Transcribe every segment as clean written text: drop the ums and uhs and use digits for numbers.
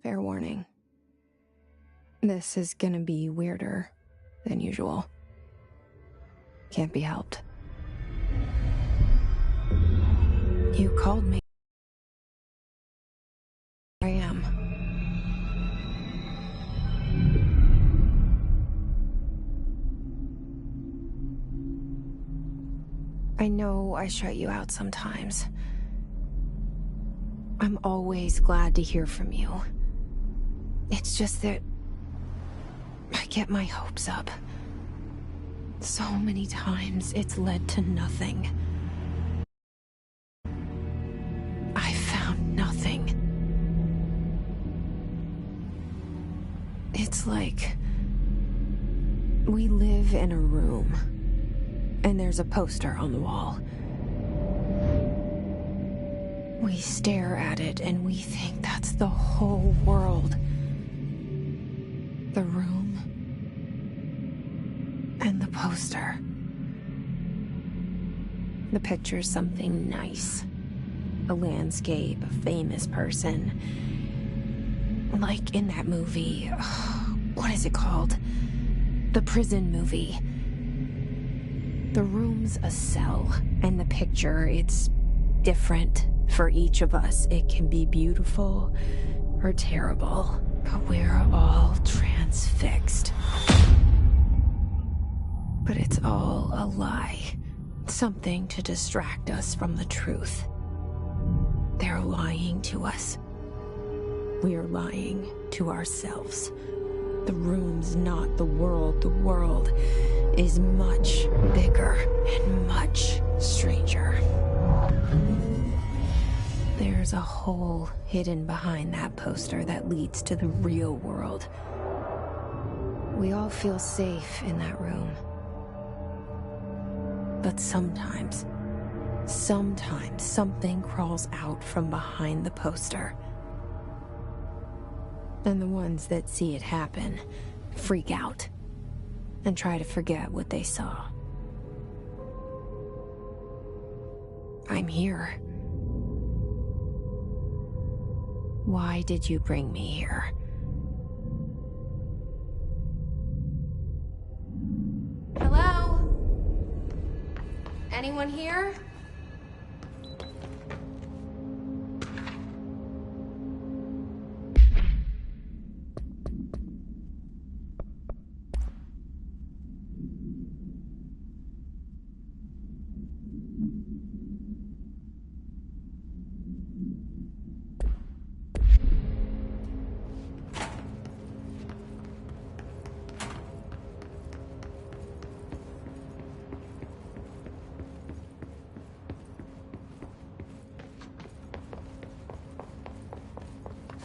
Fair warning. This is gonna be weirder than usual. Can't be helped. You called me. I am. I know I shut you out sometimes. I'm always glad to hear from you. It's just that I get my hopes up. So many times it's led to nothing. I found nothing. It's like we live in a room, and there's a poster on the wall. We stare at it and we think that's the whole world. The room and the poster. The picture's something nice. A landscape, a famous person. Like in that movie, what is it called? The prison movie. The room's a cell, and the picture, it's different for each of us. It can be beautiful or terrible, but we're all transfixed. But it's all a lie. Something to distract us from the truth. They're lying to us. We're lying to ourselves. The room's not the world. The world is much bigger and much stranger. There's a hole hidden behind that poster that leads to the real world. We all feel safe in that room. But sometimes something crawls out from behind the poster. And the ones that see it happen freak out and try to forget what they saw. I'm here. Why did you bring me here? Hello? Anyone here?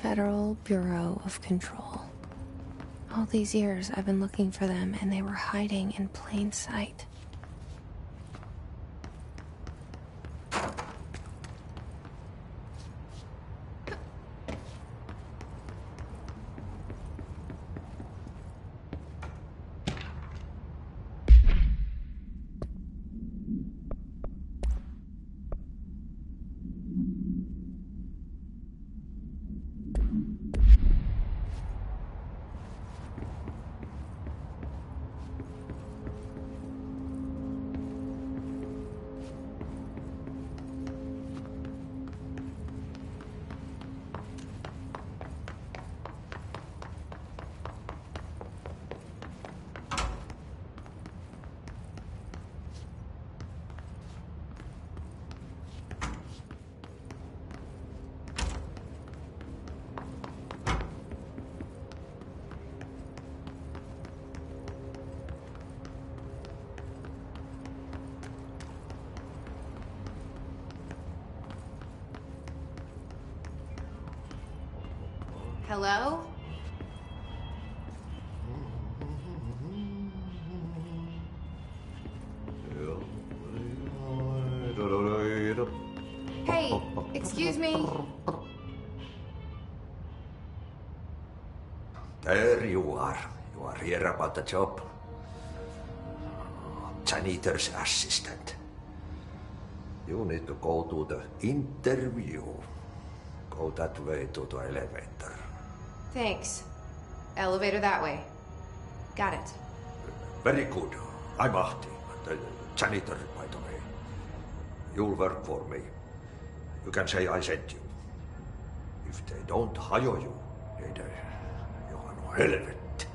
Federal Bureau of Control. All these years I've been looking for them, and they were hiding in plain sight. Hello? Hey, excuse me. There you are. You are here about the job. Janitor's assistant. You need to go to the interview. Go that way to the elevator. Thanks. Elevator that way. Got it. Very good. I'm Ahti, the janitor, by the way. You'll work for me. You can say I sent you. If they don't hire you, then you are no helvet.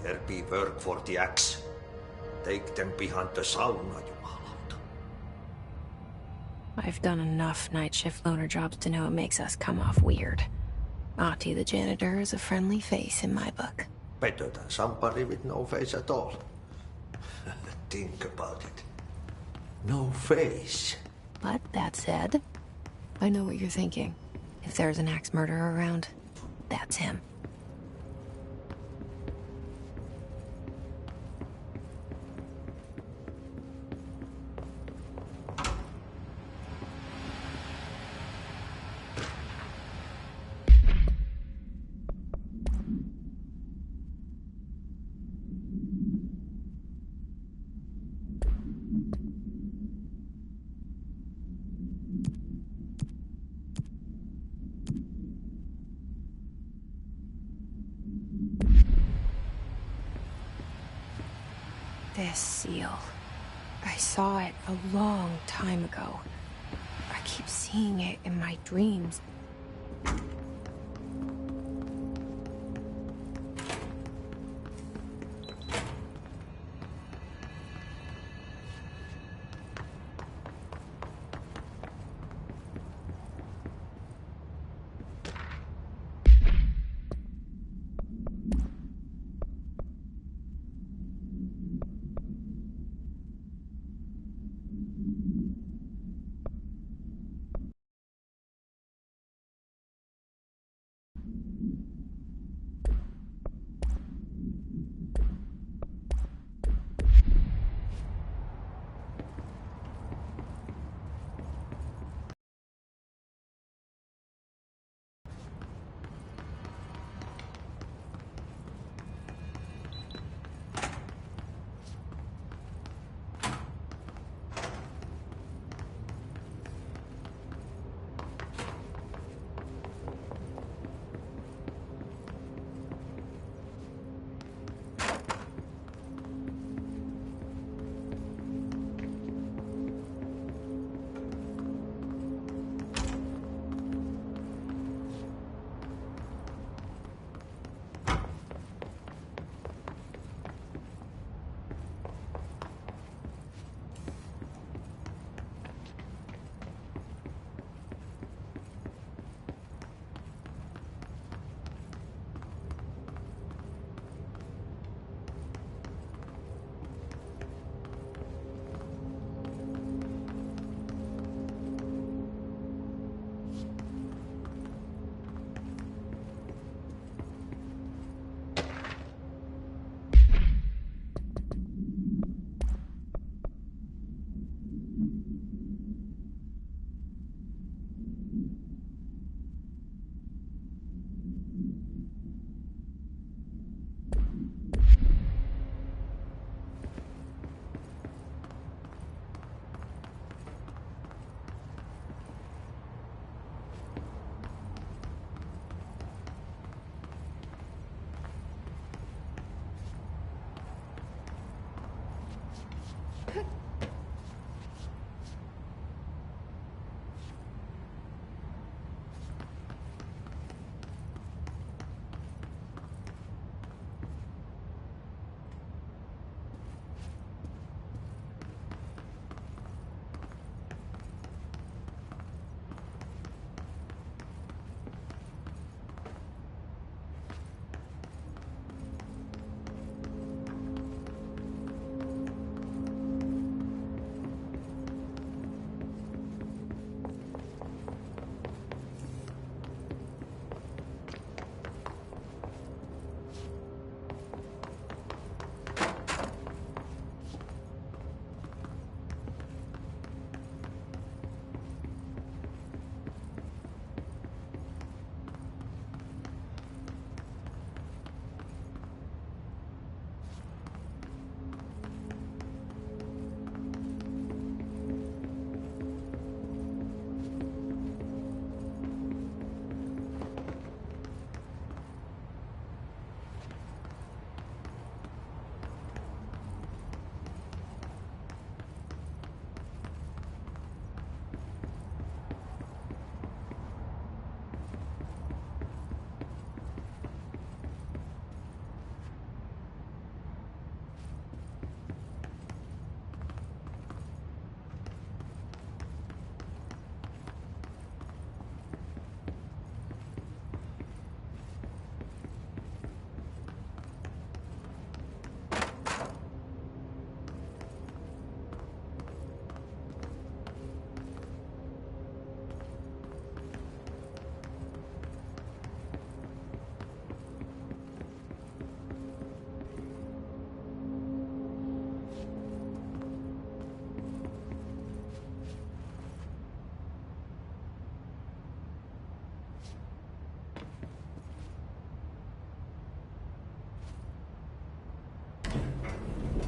There be work for the axe. Take them behind the sauna, jumalauta. I've done enough night shift loner jobs to know it makes us come off weird. Ahti the janitor is a friendly face in my book. Better than somebody with no face at all. Think about it. No face. But that said, I know what you're thinking. If there's an axe murderer around, that's him. This seal. I saw it a long time ago. I keep seeing it in my dreams.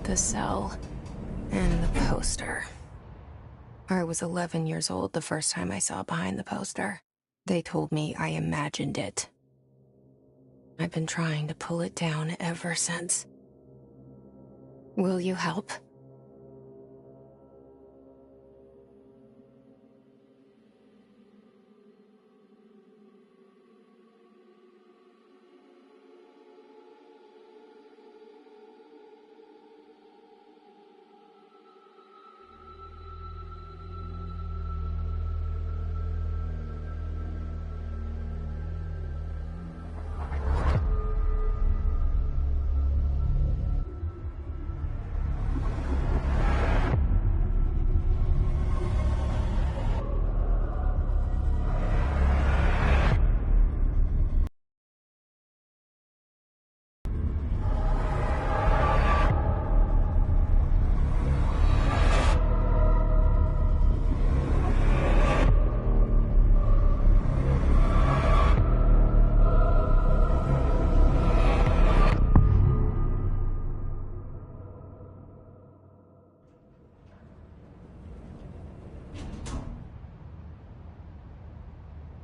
the cell. And the poster. I was 11 years old the first time I saw behind the poster. They told me I imagined it. I've been trying to pull it down ever since. Will you help?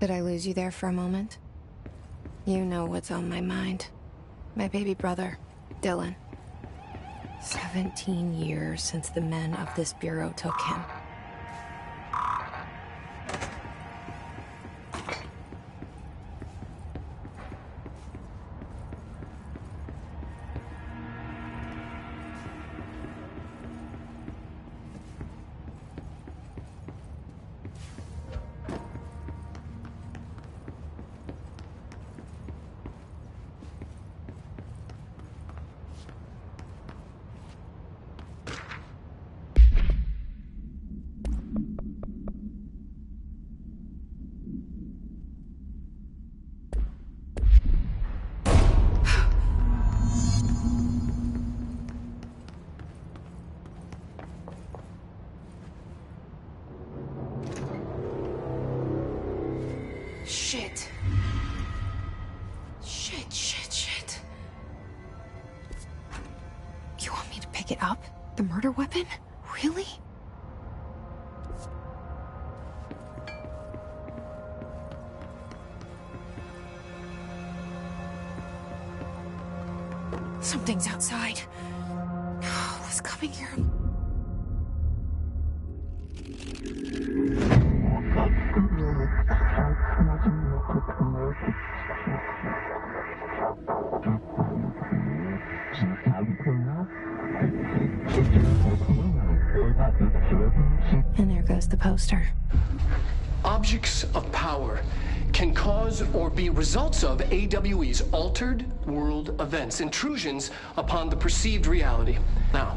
Did I lose you there for a moment? You know what's on my mind. My baby brother, Dylan. 17 years since the men of this bureau took him. Shit. Shit. You want me to pick it up? The murder weapon? Really? Something's outside. What's coming here? And there goes the poster. Objects of power can cause or be results of AWE's altered world events, intrusions upon the perceived reality. Now,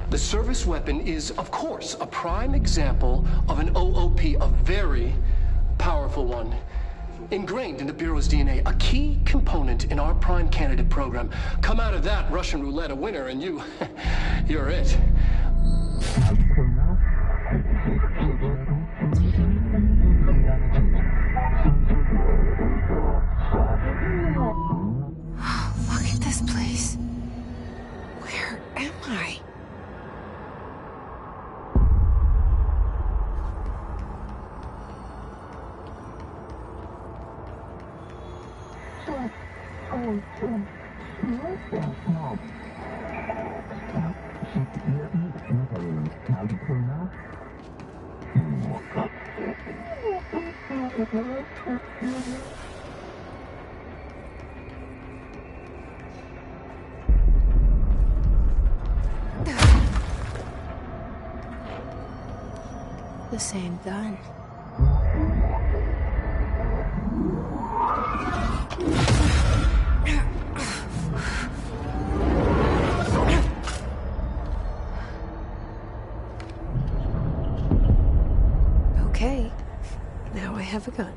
the service weapon is, of course, a prime example of an OOP, a very powerful one. Ingrained in the Bureau's DNA, a key component in our prime candidate program. Come out of that Russian roulette a winner and you're it. Look at this place. Where am I? The same gun. Okay, now I have a gun.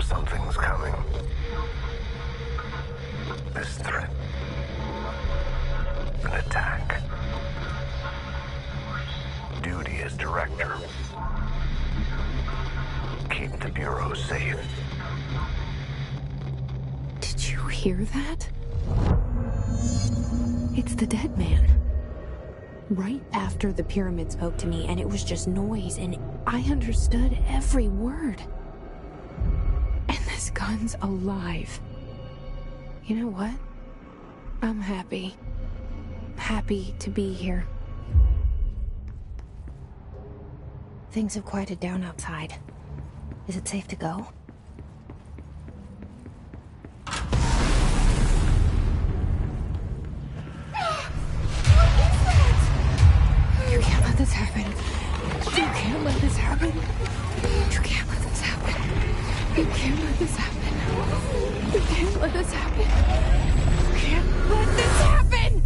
Something's coming. This threat. An attack. Duty as director. Keep the Bureau safe. Did you hear that? It's the dead man. Right after the pyramid spoke to me, and it was just noise, and I understood every word. And this gun's alive. You know what? I'm happy. Happy to be here. Things have quieted down outside. Is it safe to go? You can't let this happen. You can't let this happen. You can't let this happen. You can't let this happen. You can't let this happen. You can't let this happen.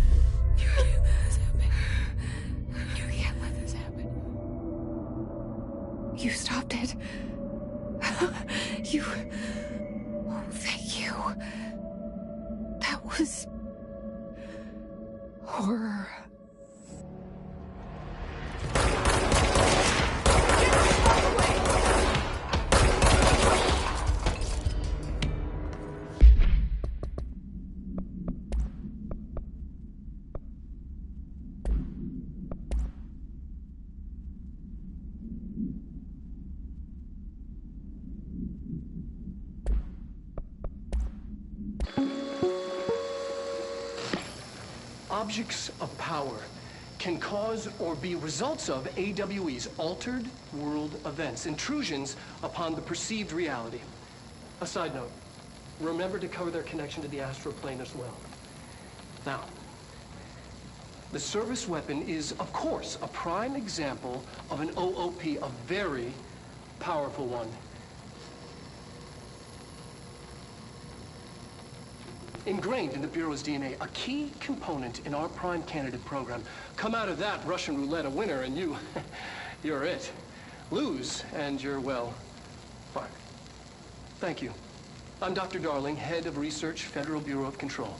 You can't let this happen. You can't let this happen. You stopped it. You... Oh, thank you. That was... horror. Objects of power can cause or be results of AWE's altered world events, intrusions upon the perceived reality. A side note, remember to cover their connection to the astral plane as well. Now, the service weapon is, of course, a prime example of an OOP, a very powerful one. Ingrained in the Bureau's DNA, a key component in our prime candidate program. Come out of that Russian roulette a winner and you're it. Lose and you're, well, fine. Thank you. I'm Dr. Darling, head of research, Federal Bureau of Control.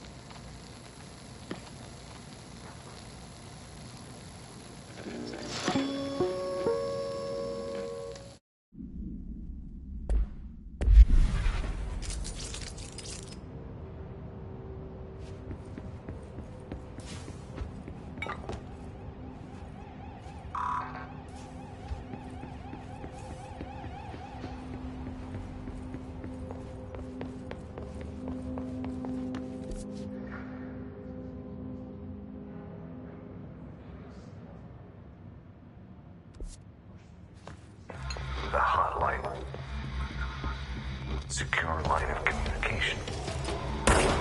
The hotline. Secure line of communication. Guidance.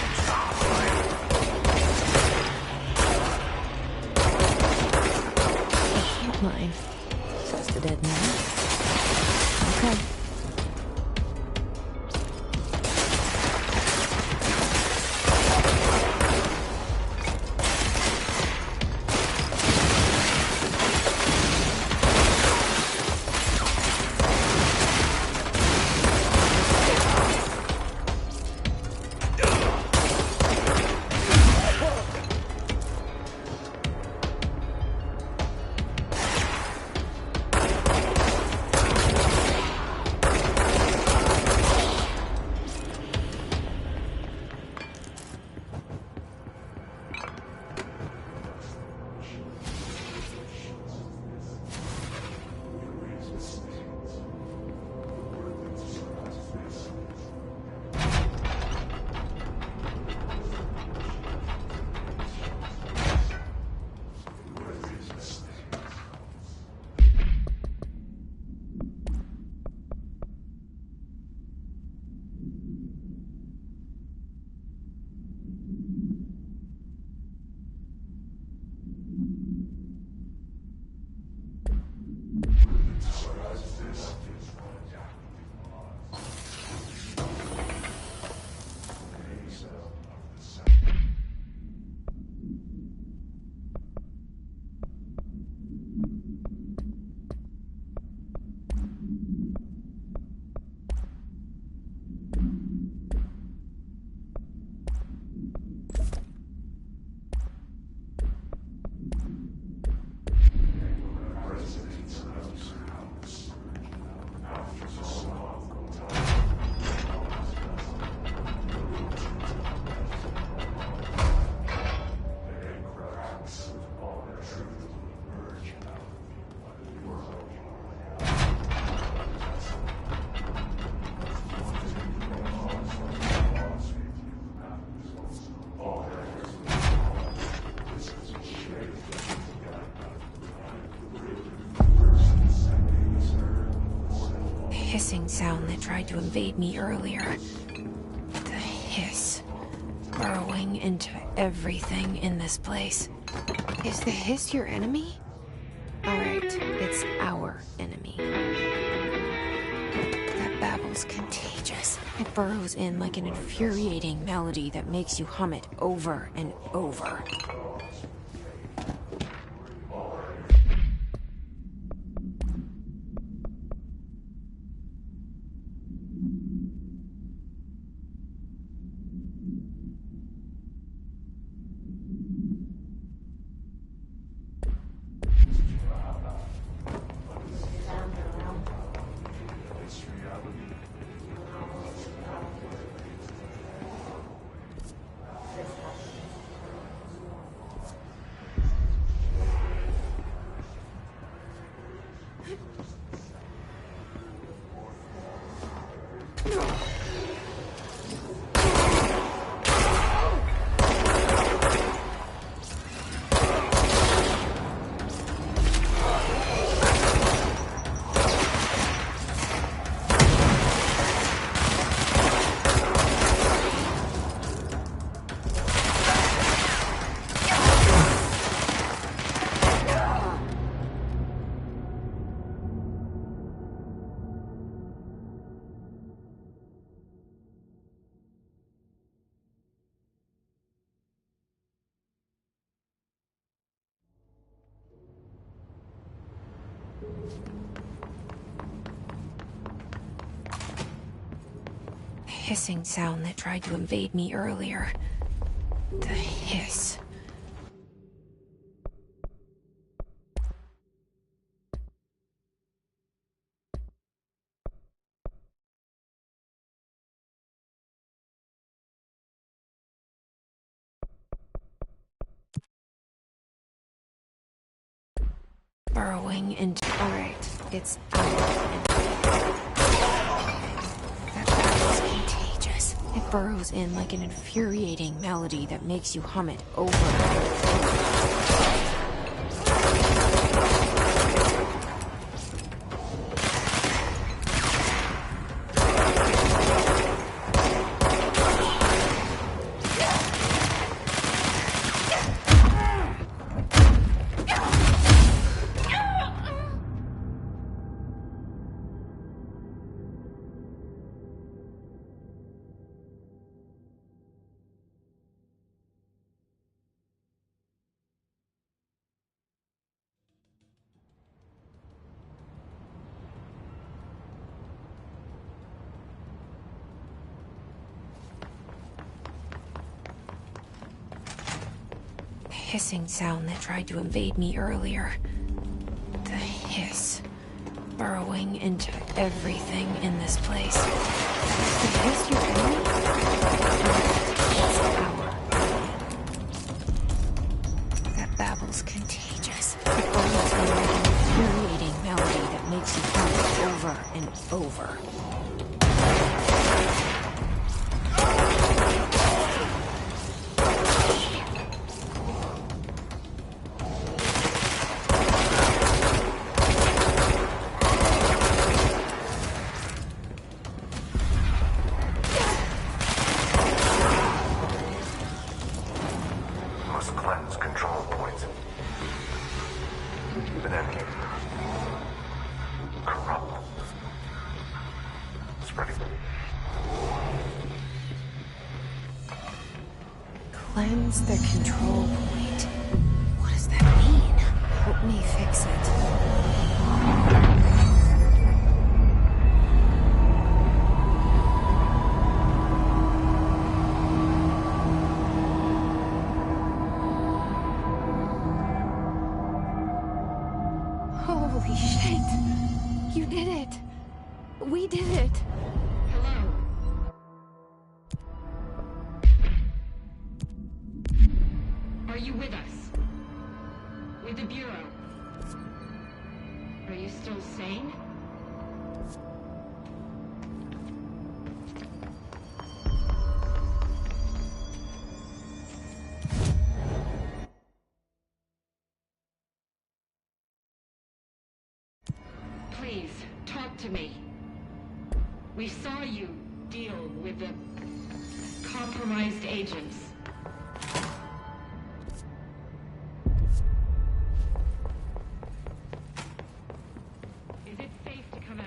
Use the hotline. Hotline. Just a dead man. Okay. hissing sound that tried to invade me earlier. The hiss. Burrowing into everything in this place. Is the hiss your enemy? Alright, it's our enemy. That babble's contagious. It burrows in like an infuriating melody that makes you hum it over and over. Hissing sound that tried to invade me earlier. The hiss. Burrowing into... Alright, it's our enemy. That battle's contagious. It burrows in like an infuriating melody that makes you hum it over and over. Hissing sound that tried to invade me earlier. The hiss. Burrowing into everything in this place. Is the hiss your enemy? It's our enemy. That babble's contagious. It burrows in like an infuriating melody that makes you hum it over and over. Cleanse the control point. What does that mean? Help me fix it. Holy shit! You did it! We did it! Hello? Are you with us? With the Bureau? Are you still sane? Please, talk to me. We saw you deal with the compromised agents. Is it safe to come out?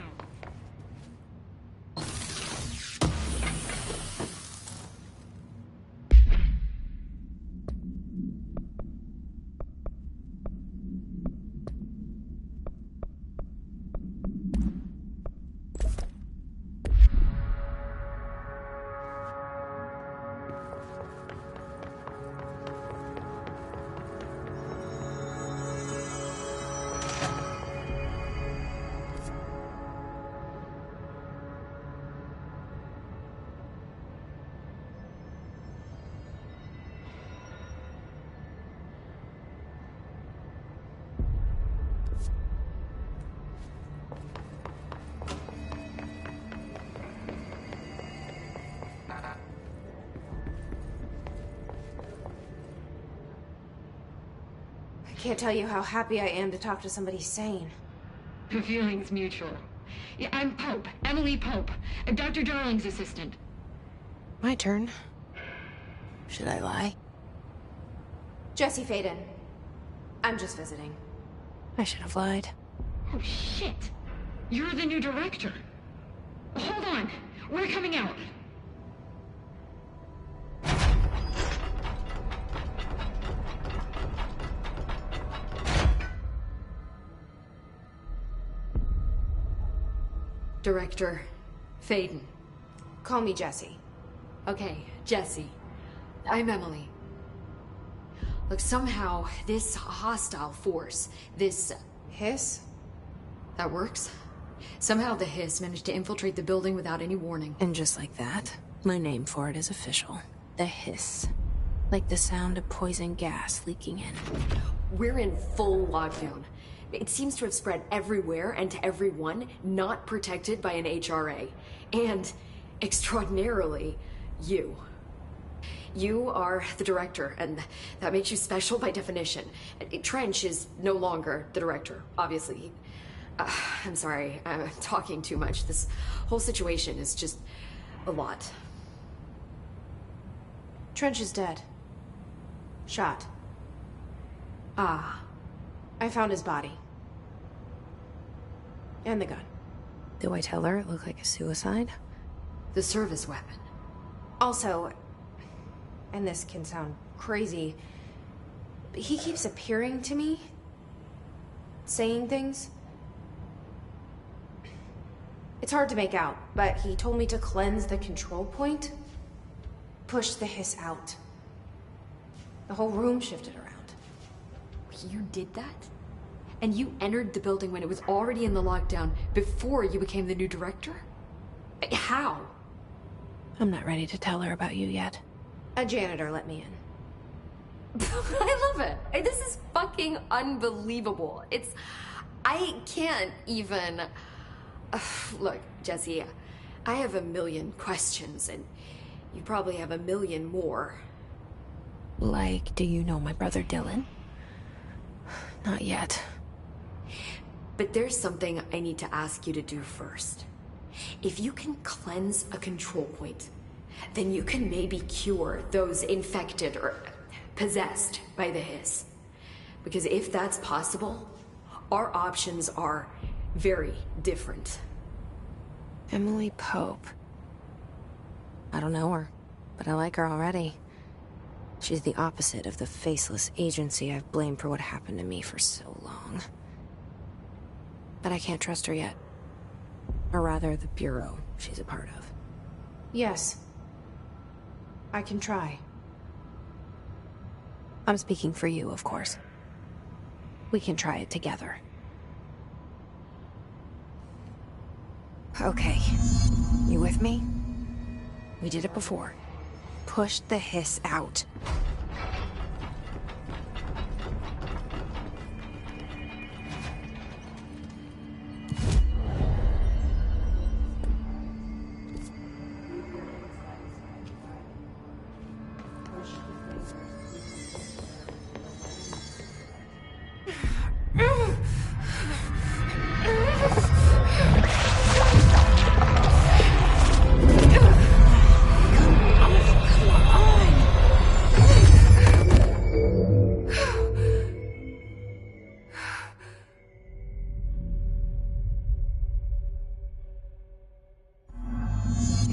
I can't tell you how happy I am to talk to somebody sane. The feeling's mutual. Yeah, I'm Pope. Emily Pope. Dr. Darling's assistant. My turn. Should I lie? Jesse Faden. I'm just visiting. I should have lied. Oh, shit. You're the new director. Hold on. We're coming out. Director Faden. Call me Jesse. Okay, Jesse. I'm Emily. Look, somehow this hostile force, this... Hiss? That works? Somehow the hiss managed to infiltrate the building without any warning. And just like that, my name for it is official. The hiss. Like the sound of poison gas leaking in. We're in full lockdown. It seems to have spread everywhere and to everyone not protected by an HRA. And, extraordinarily, you. You are the director, and that makes you special by definition. Trench is no longer the director, obviously. I'm sorry, I'm talking too much. This whole situation is just a lot. Trench is dead. Shot. Ah. I found his body. And the gun. Do I tell her it looked like a suicide? The service weapon. Also, and this can sound crazy, but he keeps appearing to me, saying things. It's hard to make out, but he told me to cleanse the control point, push the hiss out. The whole room shifted around. You did that? And you entered the building when it was already in the lockdown before you became the new director? How? I'm not ready to tell her about you yet. A janitor let me in. I love it. This is fucking unbelievable. I can't even... Look, Jesse, I have a million questions, and you probably have a million more. Like, do you know my brother Dylan? Not yet. But there's something I need to ask you to do first. If you can cleanse a control point, then you can maybe cure those infected or possessed by the hiss. Because if that's possible, our options are very different. Emily Pope. I don't know her, but I like her already. She's the opposite of the faceless agency I've blamed for what happened to me for so long. But I can't trust her yet. Or rather, the Bureau she's a part of. Yes. I can try. I'm speaking for you, of course. We can try it together. Okay. You with me? We did it before. Push the hiss out.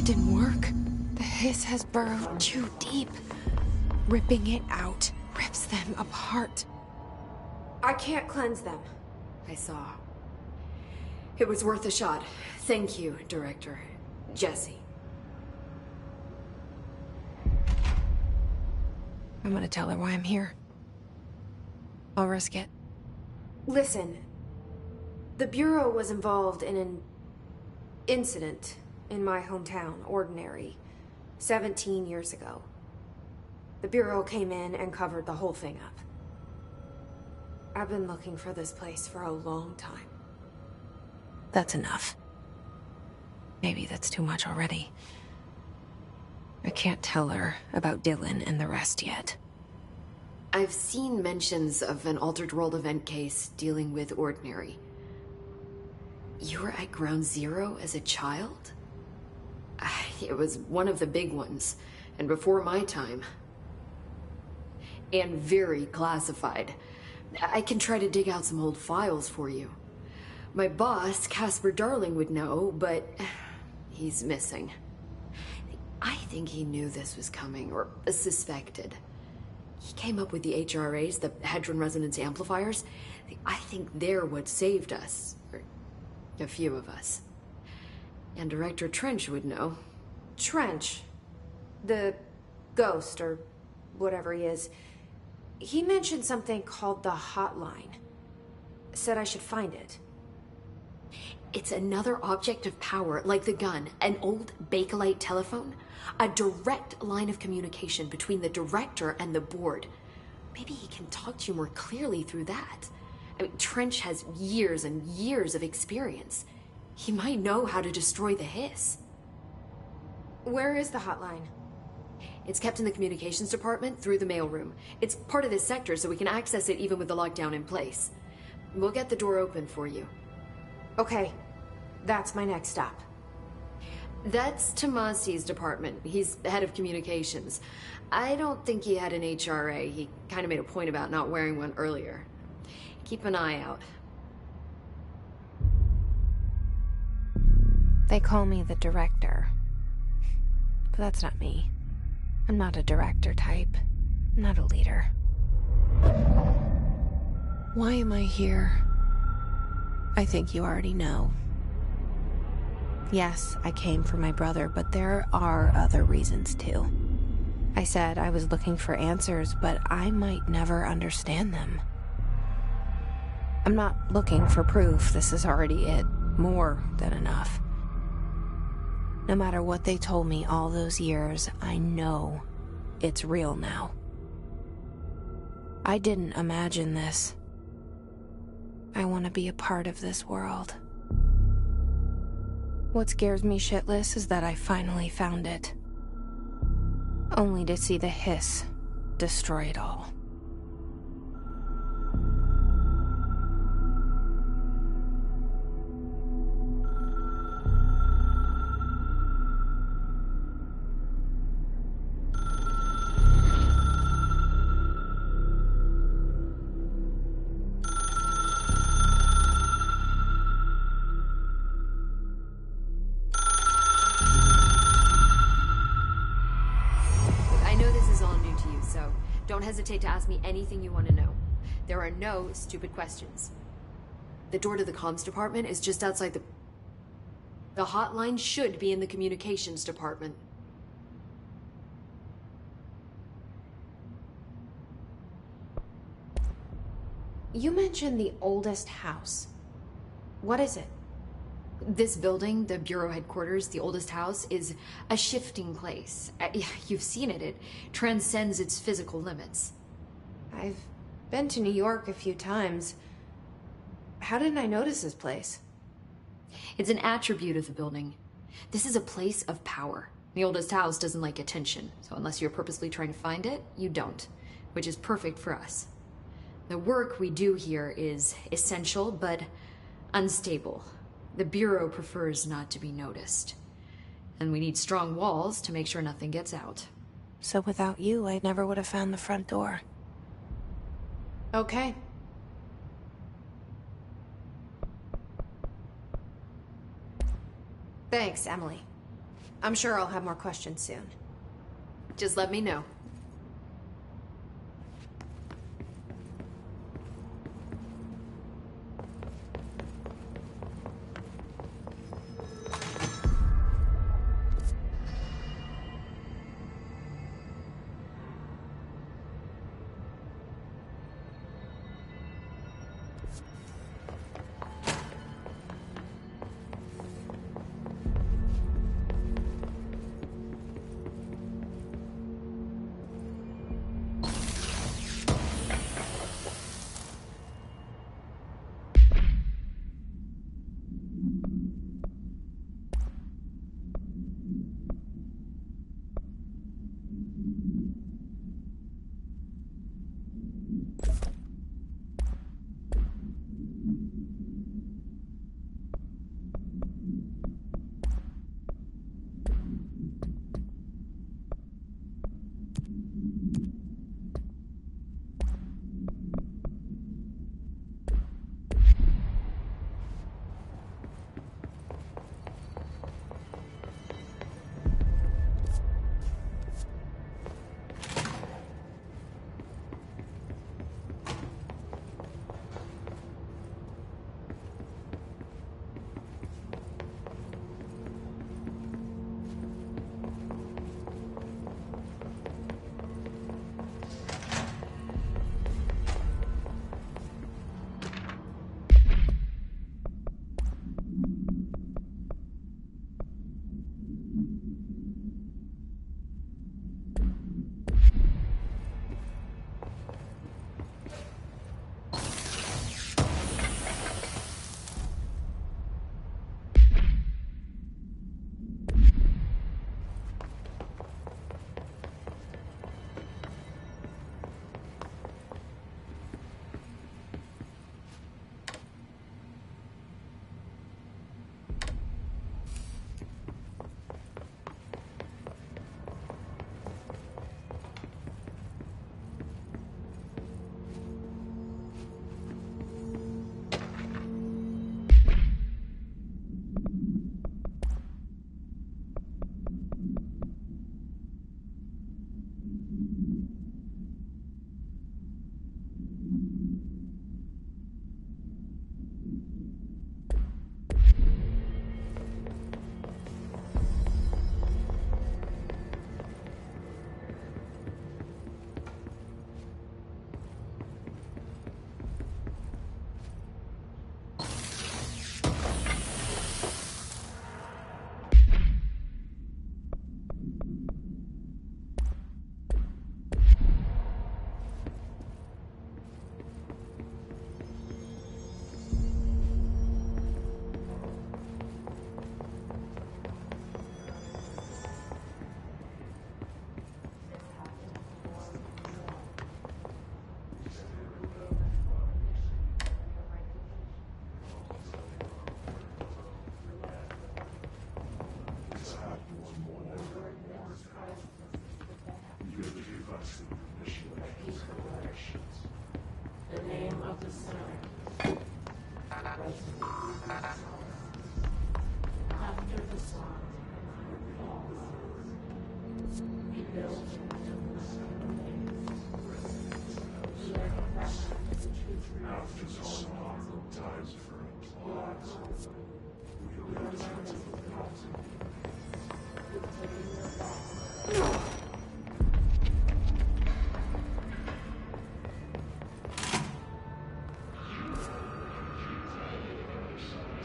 didn't work. The hiss has burrowed too deep. Ripping it out rips them apart. I can't cleanse them. I saw. It was worth a shot. Thank you, Director. Jesse. I'm gonna tell her why I'm here. I'll risk it. Listen, the Bureau was involved in an incident in my hometown, Ordinary, 17 years ago. The Bureau came in and covered the whole thing up. I've been looking for this place for a long time. That's enough. Maybe that's too much already. I can't tell her about Dylan and the rest yet. I've seen mentions of an Altered World event case dealing with Ordinary. You were at Ground Zero as a child? It was one of the big ones, and before my time. And very classified. I can try to dig out some old files for you. My boss, Casper Darling, would know, but he's missing. I think he knew this was coming, or suspected. He came up with the HRAs, the Hadron Resonance Amplifiers. I think they're what saved us. Or a few of us. And Director Trench would know. Trench, the ghost, or whatever he is, he mentioned something called the Hotline. Said I should find it. It's another object of power, like the gun, an old Bakelite telephone. A direct line of communication between the director and the board. Maybe he can talk to you more clearly through that. I mean, Trench has years and years of experience. He might know how to destroy the hiss. Where is the hotline? It's kept in the communications department through the mailroom. It's part of this sector, so we can access it even with the lockdown in place. We'll get the door open for you. Okay, that's my next stop. That's Tomasi's department. He's head of communications. I don't think he had an HRA. He kind of made a point about not wearing one earlier. Keep an eye out. They call me the director. But that's not me. I'm not a director type. I'm not a leader. Why am I here? I think you already know. Yes, I came for my brother, but there are other reasons too. I said I was looking for answers, but I might never understand them. I'm not looking for proof. This is already it. More than enough. No matter what they told me all those years, I know it's real now. I didn't imagine this. I want to be a part of this world. What scares me shitless is that I finally found it. Only to see the hiss destroy it all. Don't hesitate to ask me anything you want to know. There are no stupid questions. The door to the comms department is just outside the... The hotline should be in the communications department. You mentioned the oldest house. What is it? This building, the Bureau headquarters, the oldest house, is a shifting place. You've seen it. It transcends its physical limits. I've been to New York a few times. How didn't I notice this place? It's an attribute of the building. This is a place of power. The oldest house doesn't like attention, so unless you're purposely trying to find it, you don't, which is perfect for us. The work we do here is essential, but unstable. The Bureau prefers not to be noticed. And we need strong walls to make sure nothing gets out. So without you, I never would have found the front door. Okay. Thanks, Emily. I'm sure I'll have more questions soon. Just let me know.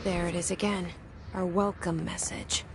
There it is again. Our welcome message.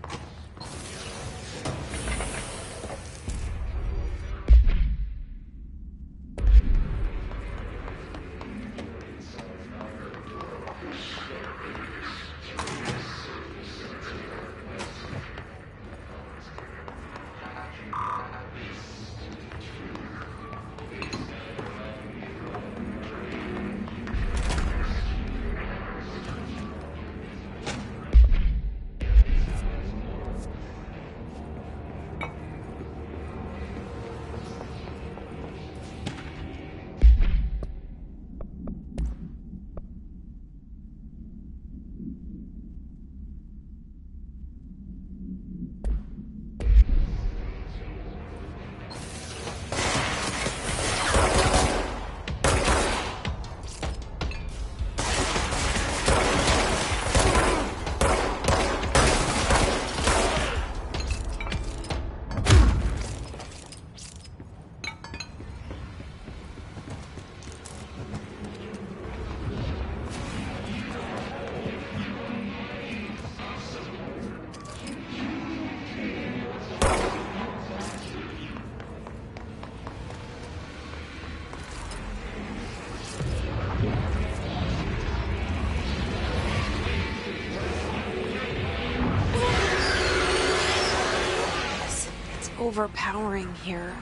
overpowering here.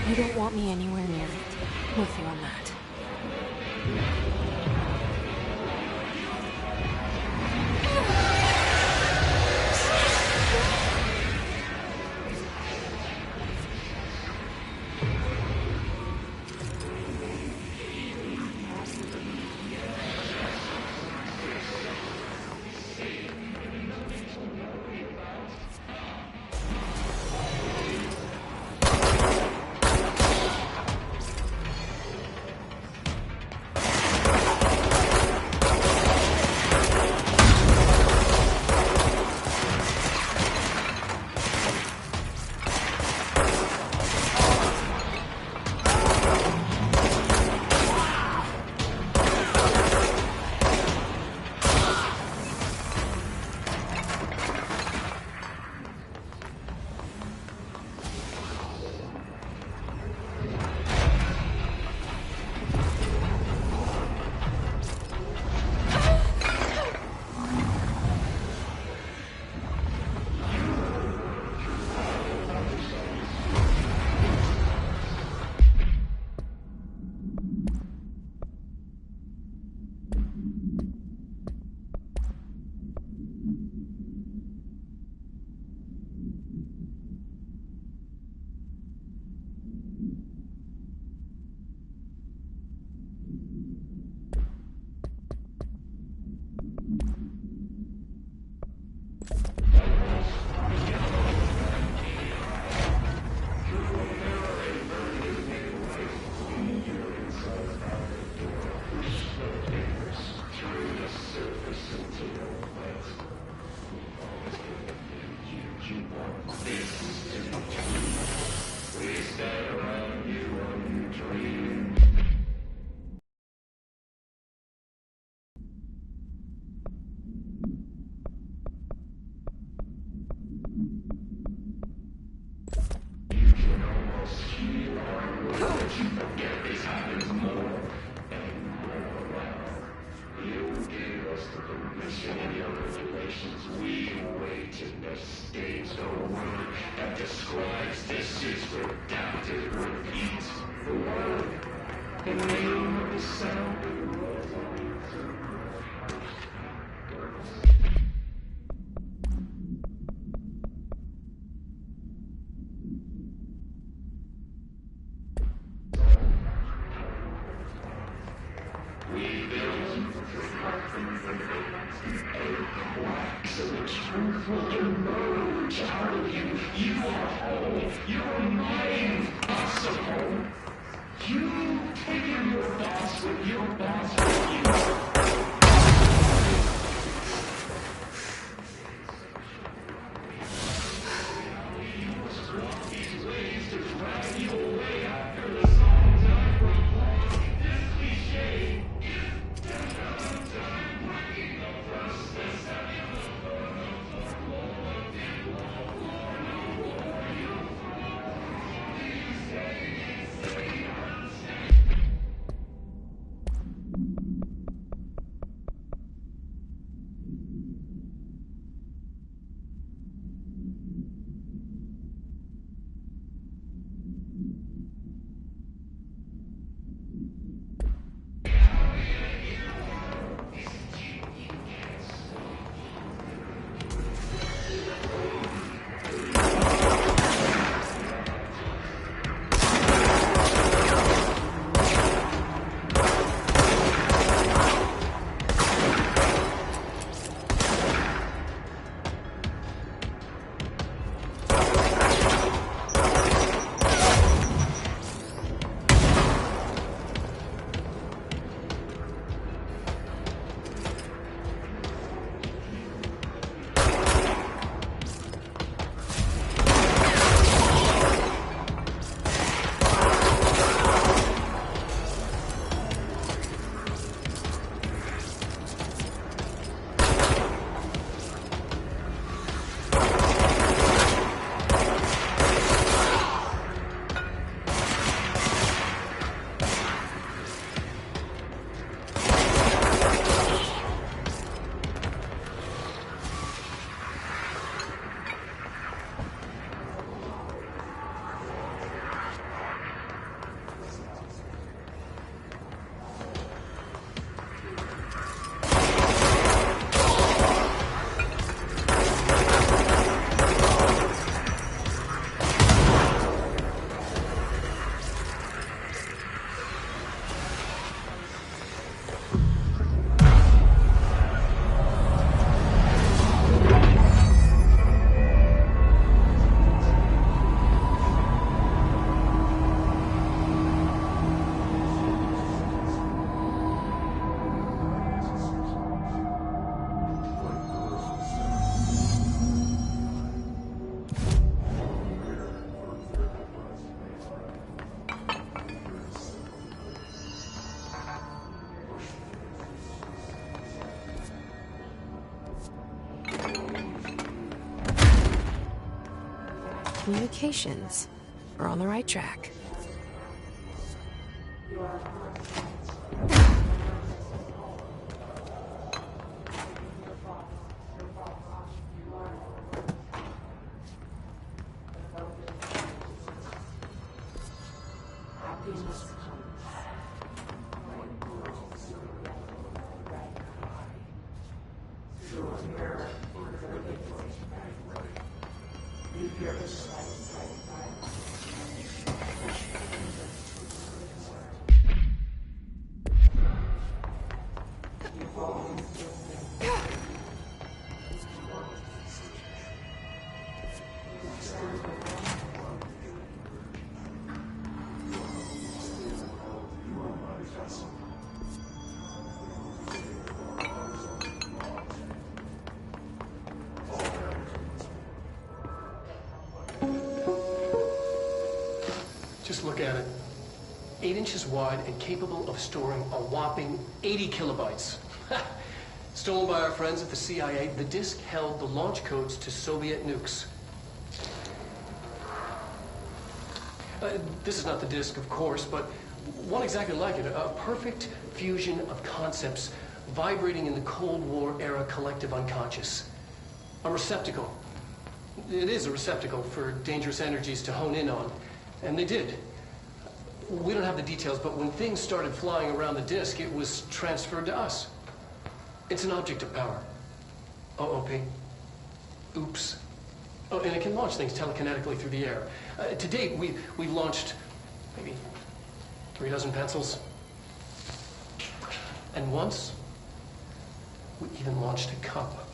You don't want me anywhere near it. With you on that. Communications. We're on the right track. Just look at it. 8 inches wide and capable of storing a whopping 80 kilobytes. Stolen by our friends at the CIA, the disk held the launch codes to Soviet nukes. This is not the disk, of course, but one exactly like it. A perfect fusion of concepts vibrating in the Cold War era collective unconscious. A receptacle. It is a receptacle for dangerous energies to hone in on. And they did. We don't have the details, but when things started flying around the disk, it was transferred to us. It's an object of power. OOP. Oops. Oh, and it can launch things telekinetically through the air. To date, we've launched maybe 3 dozen pencils. And once, we even launched a cup.